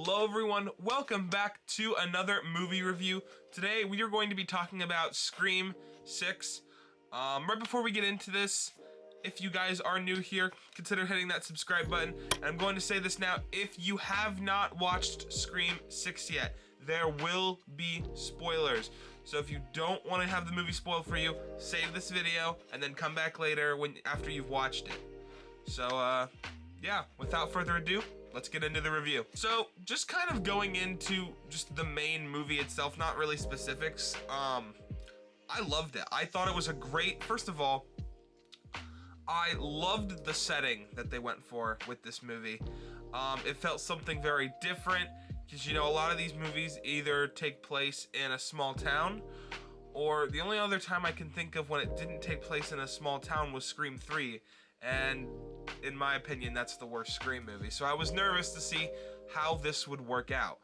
Hello everyone, welcome back to another movie review. Today we are going to be talking about Scream 6. Right before we get into this, if you guys are new here, consider hitting that subscribe button. And I'm going to say this now, if you have not watched Scream 6 yet, there will be spoilers. So if you don't want to have the movie spoiled for you, save this video and then come back later after you've watched it. So yeah, without further ado, let's get into the review. So, just kind of going into just the main movie itself, not really specifics. I loved it. I thought it was a great, first of all, I loved the setting that they went for with this movie. It felt something very different, because, you know, a lot of these movies either take place in a small town, or the only other time I can think of when it didn't take place in a small town was Scream 3. And in my opinion, that's the worst Scream movie. So I was nervous to see how this would work out.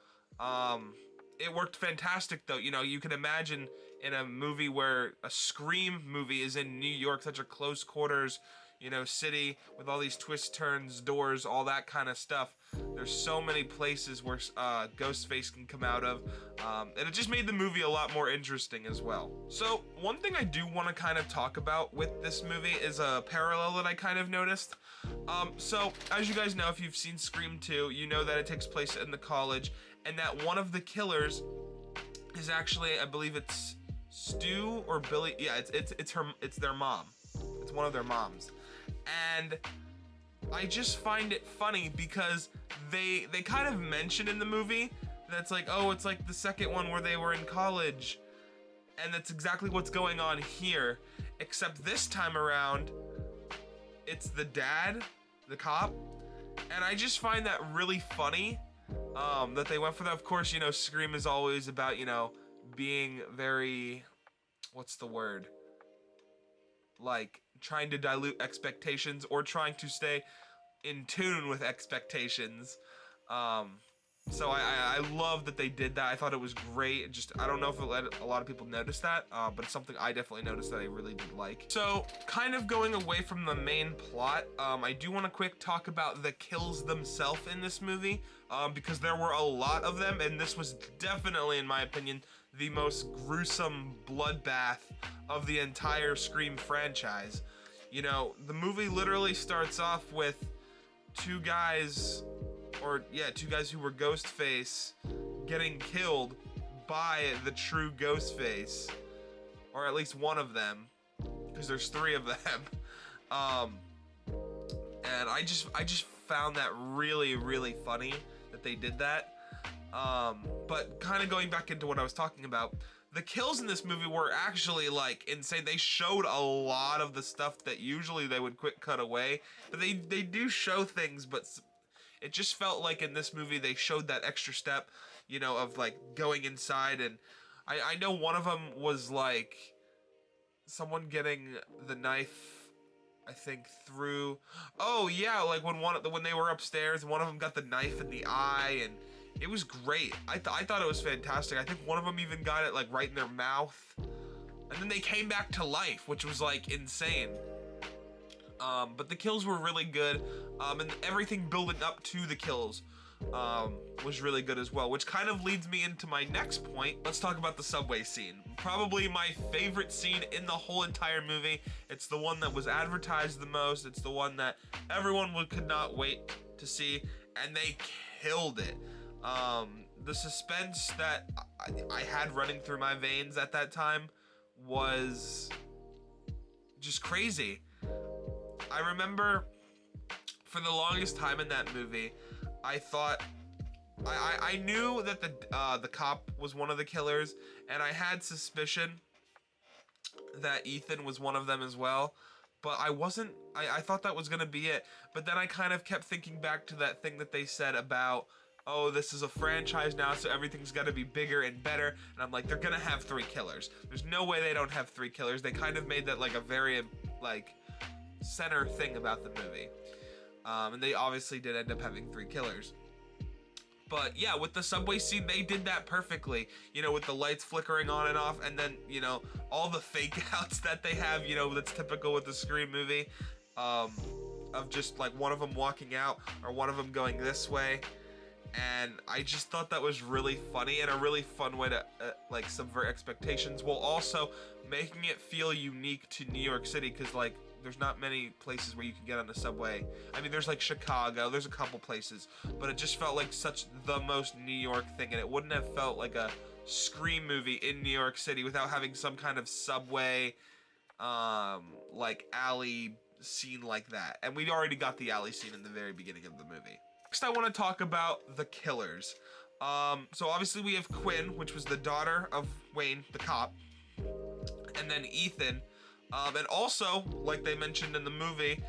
It worked fantastic though. You know, you can imagine in a movie where a Scream movie is in New York, such a close quarters, you know, city with all these twists, turns, doors, all that kind of stuff. There's so many places where Ghostface can come out of, and it just made the movie a lot more interesting as well. So one thing I do want to kind of talk about with this movie is a parallel that I kind of noticed. So as you guys know, if you've seen Scream 2, you know that it takes place in the college, and that one of the killers is actually, I believe it's Stu or Billy. Yeah, it's their mom. It's one of their moms. And I just find it funny because they kind of mention in the movie that's like, oh, it's like the second one where they were in college, and that's exactly what's going on here, except this time around it's the dad, the cop, and I just find that really funny that they went for that. Of course, you know, Scream is always about, you know, being very, what's the word, like trying to dilute expectations or trying to stay in tune with expectations. So I love that they did that. I thought it was great. I don't know if a lot of people notice that, but it's something I definitely noticed that I really did like. So kind of going away from the main plot, I do want to quick talk about the kills themselves in this movie, because there were a lot of them, and this was definitely, in my opinion, the most gruesome bloodbath of the entire Scream franchise. You know, the movie literally starts off with two guys who were Ghostface getting killed by the true Ghostface, or at least one of them, because there's three of them. And I just found that really, really funny that they did that. But kind of going back into what I was talking about, the kills in this movie were actually like insane. They showed a lot of the stuff that usually they would quick cut away, but they do show things, but it just felt like in this movie they showed that extra step, you know, of like going inside. And I know one of them was like someone getting the knife, I think, through, oh yeah, like when they were upstairs, one of them got the knife in the eye, and it was great. I thought it was fantastic. I think one of them even got it like right in their mouth, and then they came back to life, which was like insane. But the kills were really good, and everything building up to the kills was really good as well, which kind of leads me into my next point. Let's talk about the subway scene. Probably my favorite scene in the whole entire movie. It's the one that was advertised the most. It's the one that everyone could not wait to see, and they killed it. The suspense that I had running through my veins at that time was just crazy. I remember for the longest time in that movie, I thought, I knew that the cop was one of the killers, and I had suspicion that Ethan was one of them as well, but I thought that was gonna be it. But then I kind of kept thinking back to that thing that they said about, oh, this is a franchise now, so everything's got to be bigger and better. And I'm like, they're gonna have 3 killers. There's no way they don't have 3 killers. They kind of made that like a very like center thing about the movie, and they obviously did end up having 3 killers. But yeah, with the subway scene, they did that perfectly, you know, with the lights flickering on and off, and then, you know, all the fake outs that they have, you know, that's typical with the Scream movie, of just like one of them walking out or one of them going this way. and I just thought that was really funny and a really fun way to like subvert expectations, while also making it feel unique to New York City, because like there's not many places where you can get on the subway. I mean, there's like Chicago, there's a couple places, but it just felt like such the most New York thing, and it wouldn't have felt like a Scream movie in New York City without having some kind of subway like alley scene like that. And we already got the alley scene in the very beginning of the movie. Next, I want to talk about the killers. So obviously we have Quinn, which was the daughter of Wayne, the cop, and then Ethan. And also, like they mentioned in the movie,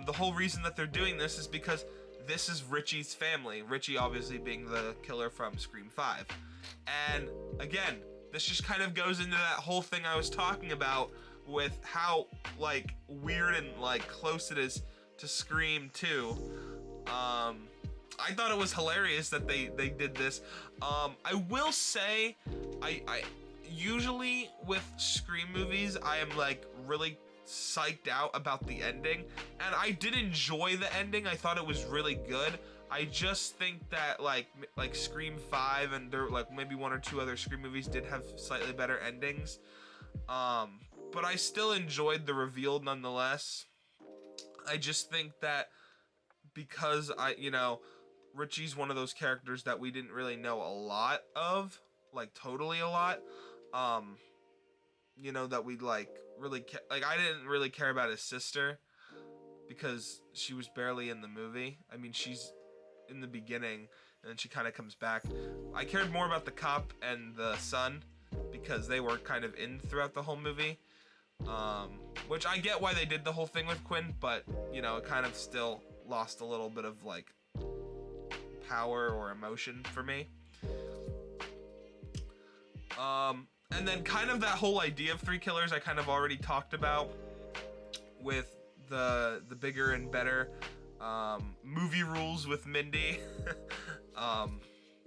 the whole reason that they're doing this is because this is Richie's family. Richie obviously being the killer from Scream 5. And again, this just kind of goes into that whole thing I was talking about with how like weird and like close it is to Scream 2. I thought it was hilarious that they did this. I will say, I usually with Scream movies, I am like really psyched out about the ending, and I did enjoy the ending. I thought it was really good. I just think that like Scream 5 and there like maybe one or two other Scream movies did have slightly better endings. But I still enjoyed the reveal nonetheless. I just think that because Richie's one of those characters that we didn't really know a lot of, like totally a lot. That we like really I didn't really care about his sister because she was barely in the movie. I mean, she's in the beginning and then she kind of comes back. I cared more about the cop and the son because they were kind of in throughout the whole movie. Which I get why they did the whole thing with Quinn, but it kind of still lost a little bit of like power or emotion for me. And then kind of that whole idea of three killers I kind of already talked about with the bigger and better movie rules with Mindy.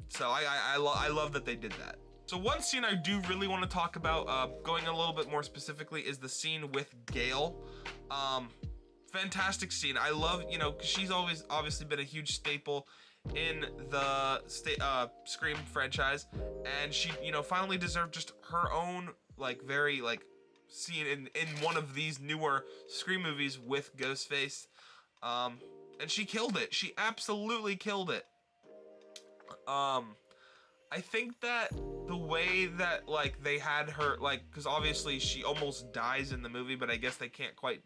So I love that they did that. So one scene I do really want to talk about, going a little bit more specifically, is the scene with Gale. Fantastic scene. I love, because she's always obviously been a huge staple in the Scream franchise, and she, finally deserved just her own, like, very, like, scene in one of these newer Scream movies with Ghostface. And she killed it. She absolutely killed it. I think that the way that, like, they had her, like, because obviously she almost dies in the movie, but I guess they can't quite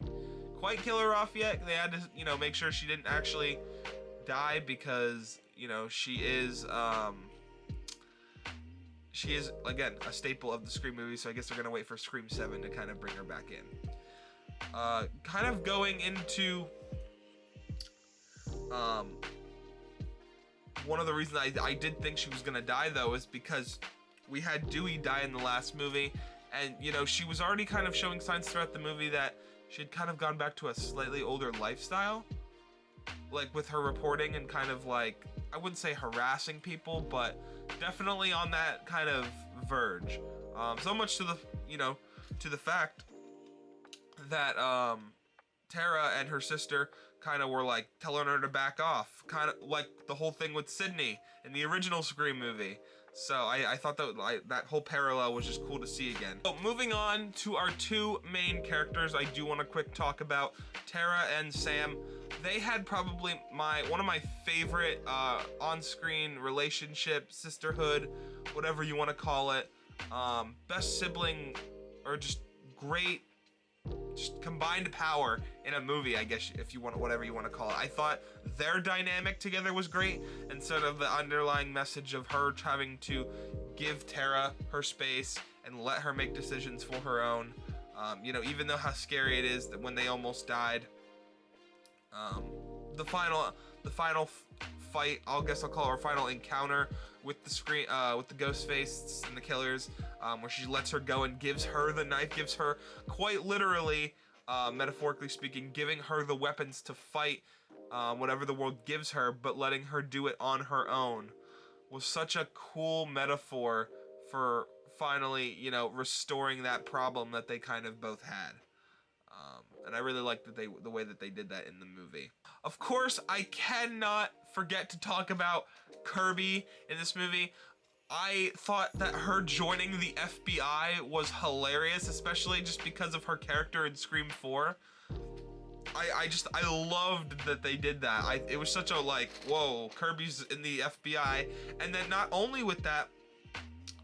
kill her off yet. They had to, make sure she didn't actually die because, she is again a staple of the Scream movie, so I guess they're gonna wait for Scream 7 to kind of bring her back in. Kind of going into one of the reasons I did think she was gonna die though is because we had Dewey die in the last movie, and she was already kind of showing signs throughout the movie that she had kind of gone back to a slightly older lifestyle, like with her reporting and kind of like, I wouldn't say harassing people, but definitely on that kind of verge. So much to the fact that Tara and her sister kind of were like telling her to back off, kind of like the whole thing with Sydney in the original Scream movie. So I thought that whole parallel was just cool to see again. So moving on to our two main characters, I do want to quick talk about Tara and Sam. They had probably one of my favorite on-screen relationship, sisterhood, whatever you want to call it. Best sibling, or just great, just combined power in a movie, I guess, if you want, whatever you want to call it. I thought their dynamic together was great, and sort of the underlying message of her having to give Tara her space and let her make decisions for her own. Even though how scary it is that when they almost died. The final fight, I'll call it, our final encounter with the Ghostface and the killers, where she lets her go and gives her the knife, gives her, quite literally, metaphorically speaking, giving her the weapons to fight whatever the world gives her, but letting her do it on her own, was such a cool metaphor for finally, restoring that problem that they kind of both had. And I really liked the way that they did that in the movie. Of course, I cannot forget to talk about Kirby in this movie. I thought that her joining the FBI was hilarious, especially just because of her character in Scream 4. I loved that they did that. It was such a like, whoa, Kirby's in the FBI. And then not only with that,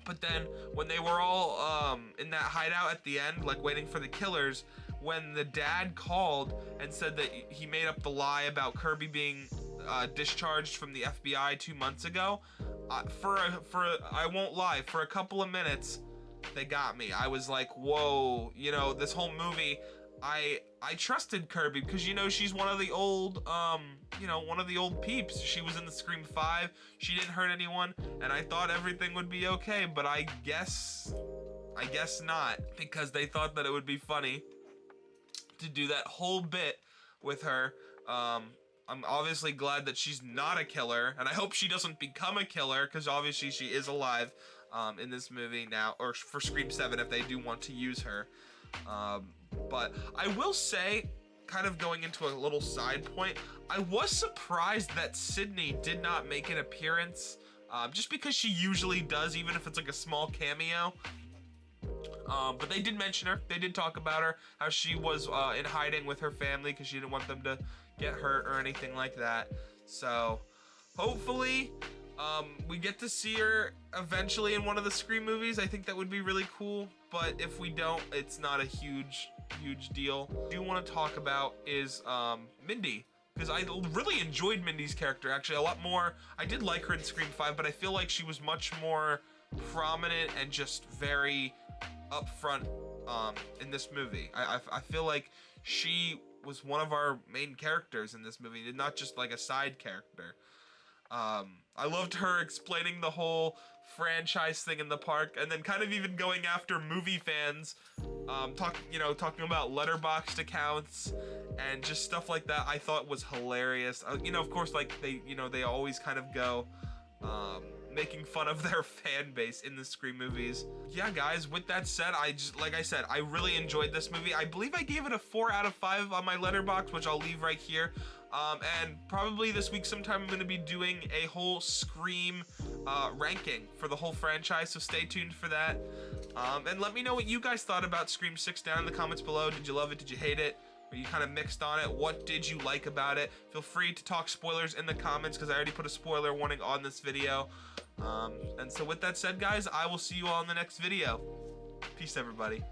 but then when they were all in that hideout at the end, like waiting for the killers, when the dad called and said that he made up the lie about Kirby being discharged from the FBI 2 months ago, I won't lie, for a couple of minutes, they got me. I was like, whoa, you know, this whole movie, I trusted Kirby because, you know, she's one of the old, you know, one of the old peeps. She was in the Scream 5. She didn't hurt anyone, and I thought everything would be okay, but I guess not, because they thought that it would be funny to do that whole bit with her. I'm obviously glad that she's not a killer, and I hope she doesn't become a killer, because obviously she is alive in this movie now, or for Scream 7 if they do want to use her. But I will say, kind of going into a little side point, I was surprised that Sydney did not make an appearance, just because she usually does, even if it's like a small cameo. But they did mention her. They did talk about her, how she was in hiding with her family because she didn't want them to get hurt or anything like that. So hopefully we get to see her eventually in one of the Scream movies. I think that would be really cool, but if we don't, it's not a huge deal. What I do want to talk about is Mindy, because I really enjoyed Mindy's character, actually a lot more. I did like her in Scream 5, but I feel like she was much more prominent and just very upfront in this movie. I feel like she was one of our main characters in this movie, and not just like a side character. I loved her explaining the whole franchise thing in the park, and then kind of even going after movie fans, talking about letterboxd accounts and just stuff like that. I thought was hilarious. You know, of course, like they always kind of go making fun of their fan base in the Scream movies. Yeah, guys, with that said, like I said, I really enjoyed this movie. I believe I gave it a 4 out of 5 on my letterbox, which I'll leave right here. And probably this week sometime I'm going to be doing a whole Scream ranking for the whole franchise, so stay tuned for that. And let me know what you guys thought about Scream 6 down in the comments below. Did you love it? Did you hate it? Are you kind of mixed on it? What did you like about it? Feel free to talk spoilers in the comments, because I already put a spoiler warning on this video. And so with that said, guys, I will see you all in the next video. Peace, everybody.